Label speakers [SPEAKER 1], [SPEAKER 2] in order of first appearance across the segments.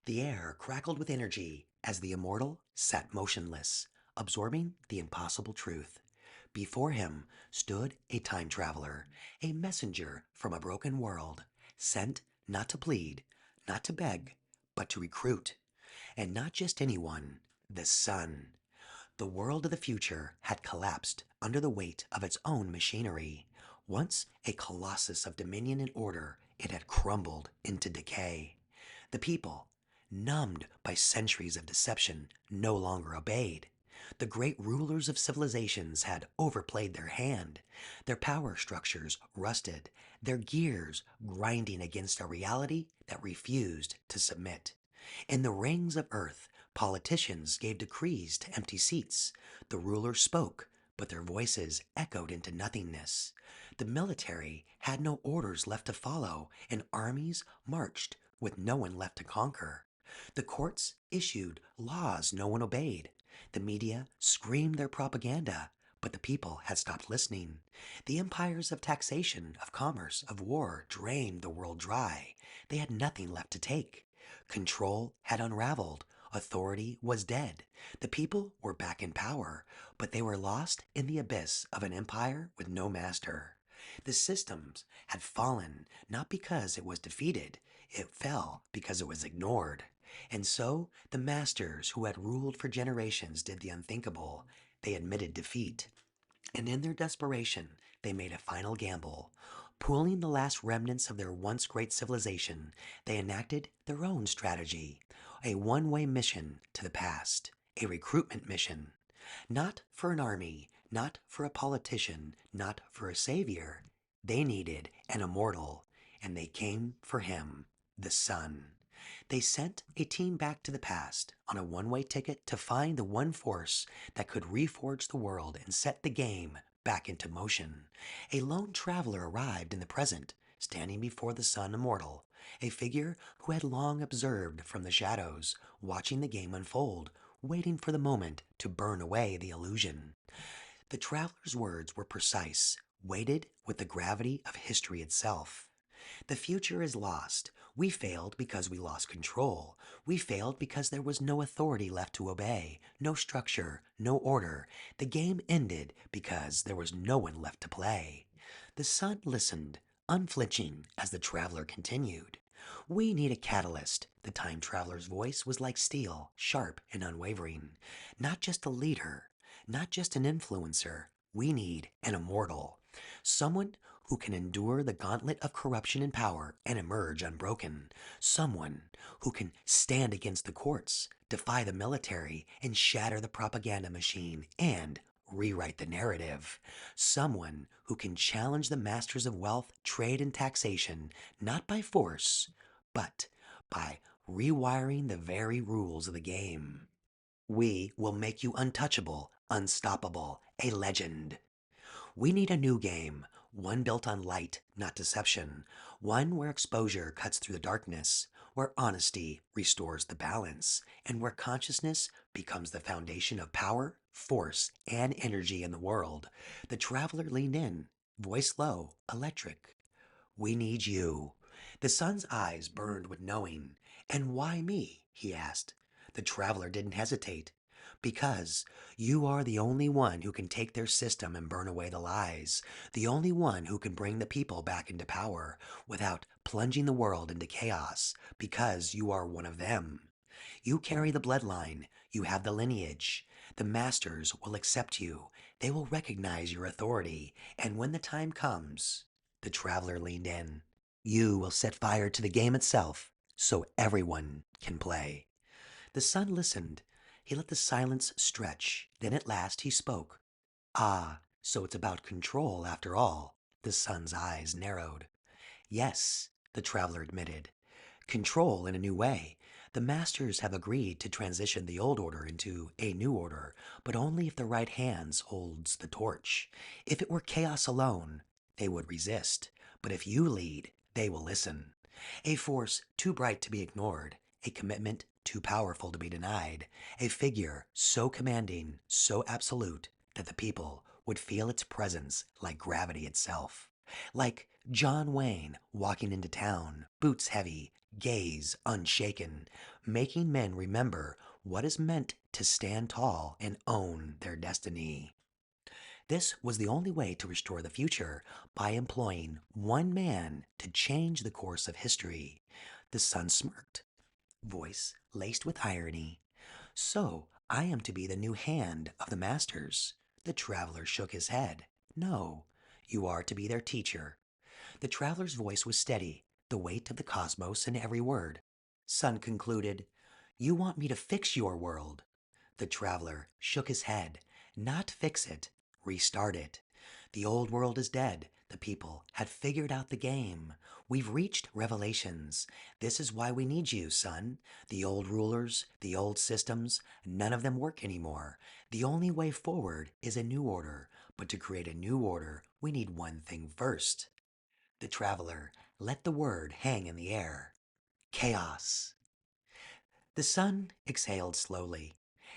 [SPEAKER 1] The air crackled with energy as the immortal sat motionless, absorbing the impossible truth. Before him stood a time traveler, a messenger from a broken world, sent not to plead, not to beg, but to recruit. And not just anyone, the sun. The world of the future had collapsed under the weight of its own machinery. Once a colossus of dominion and order, it had crumbled into decay. The people, numbed by centuries of deception, no longer obeyed. The great rulers of civilizations had overplayed their hand, their power structures rusted, their gears grinding against a reality that refused to submit. In the rings of earth, politicians gave decrees to empty seats. The rulers spoke, but their voices echoed into nothingness. The military had no orders left to follow, and armies marched with no one left to conquer. The courts issued laws no one obeyed. The media screamed their propaganda, but the people had stopped listening. The empires of taxation, of commerce, of war drained the world dry. They had nothing left to take. Control had unraveled. Authority was dead. The people were back in power, but they were lost in the abyss of an empire with no master. The systems had fallen not because it was defeated, it fell because it was ignored. And so the masters who had ruled for generations did the unthinkable. They admitted defeat. And in their desperation, they made a final gamble. Pooling the last remnants of their once great civilization, they enacted their own strategy, a one-way mission to the past, a recruitment mission. Not for an army, not for a politician, not for a savior. They needed an immortal, and they came for him, the sun. They sent a team back to the past on a one-way ticket to find the one force that could reforge the world and set the game back into motion. A lone traveler arrived in the present, standing before the sun immortal, a figure who had long observed from the shadows, watching the game unfold, waiting for the moment to burn away the illusion. The traveler's words were precise, weighted with the gravity of history itself. The future is lost. We failed because we lost control. We failed because there was no authority left to obey, no structure, no order. The game ended because there was no one left to play. The sun listened, unflinching, as the traveler continued. We need a catalyst. The time traveler's voice was like steel, sharp and unwavering. Not just a leader, not just an influencer. We need an immortal. Someone who can endure the gauntlet of corruption and power and emerge unbroken. Someone who can stand against the courts, defy the military, and shatter the propaganda machine and rewrite the narrative. Someone who can challenge the masters of wealth, trade, and taxation, not by force, but by rewiring the very rules of the game. We will make you untouchable, unstoppable, a legend. We need a new game, one built on light, not deception, one where exposure cuts through the darkness, where honesty restores the balance, and where consciousness becomes the foundation of power, force, and energy in the world. The traveler leaned in, voice low, electric. We need you. The sun's eyes burned with knowing. And why me? He asked. The traveler didn't hesitate. Because you are the only one who can take their system and burn away the lies, the only one who can bring the people back into power without plunging the world into chaos, because you are one of them. You carry the bloodline, you have the lineage. The masters will accept you, they will recognize your authority, and when the time comes, the traveler leaned in. You will set fire to the game itself, so everyone can play. The sun listened. He let the silence stretch. Then at last he spoke. Ah, so it's about control after all. The sun's eyes narrowed. Yes, the traveler admitted. Control in a new way. The masters have agreed to transition the old order into a new order, but only if the right hands holds the torch. If it were chaos alone, they would resist. But if you lead, they will listen. A force too bright to be ignored, a commitment too powerful to be denied, a figure so commanding, so absolute, that the people would feel its presence like gravity itself. Like John Wayne walking into town, boots heavy, gaze unshaken, making men remember what is meant to stand tall and own their destiny. This was the only way to restore the future, by employing one man to change the course of history. The sun smirked, voice laced with irony. So I am to be the new hand of the masters? The traveler shook his head. No, you are to be their teacher. The traveler's voice was steady, the weight of the cosmos in every word. Sun concluded, You want me to fix your world? The traveler shook his head. Not fix it, restart it. The old world is dead. The people had figured out the game. We've reached revelations. This is why we need you, son. The old rulers, the old systems, none of them work anymore. The only way forward is a new order. But to create a new order, we need one thing first. The traveler let the word hang in the air. Chaos. The sun exhaled slowly.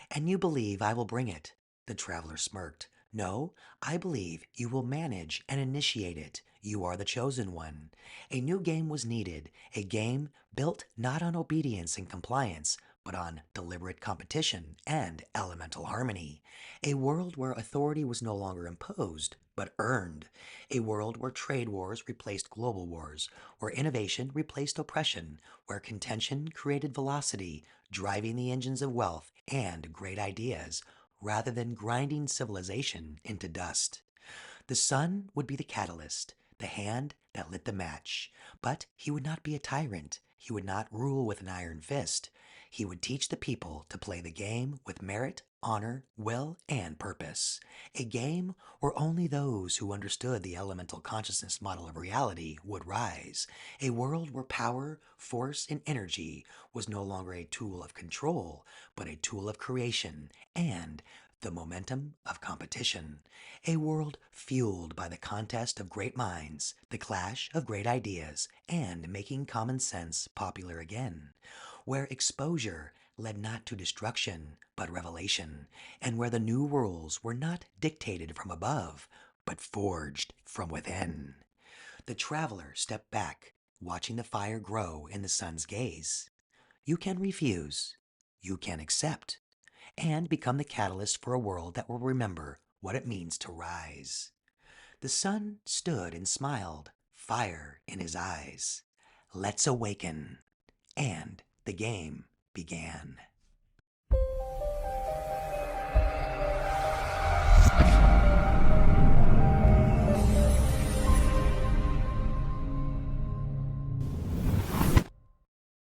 [SPEAKER 1] And you believe I will bring it? The traveler smirked. No, I believe you will manage and initiate it. You are the chosen one. A new game was needed, a game built not on obedience and compliance, but on deliberate competition and elemental harmony. A world where authority was no longer imposed, but earned. A world where trade wars replaced global wars, where innovation replaced oppression, where contention created velocity, driving the engines of wealth and great ideas, rather than grinding civilization into dust. The sun would be the catalyst, the hand that lit the match. But he would not be a tyrant. He would not rule with an iron fist. He would teach the people to play the game with merit, honor, will, and purpose. A game where only those who understood the elemental consciousness model of reality would rise. A world where power, force, and energy was no longer a tool of control, but a tool of creation and the momentum of competition. A world fueled by the contest of great minds, the clash of great ideas, and making common sense popular again. Where exposure led not to destruction, but revelation, and where the new rules were not dictated from above, but forged from within. The traveler stepped back, watching the fire grow in the sun's gaze. You can refuse. You can accept and become the catalyst for a world that will remember what it means to rise. The sun stood and smiled, fire in his eyes. Let's awaken. And the game began.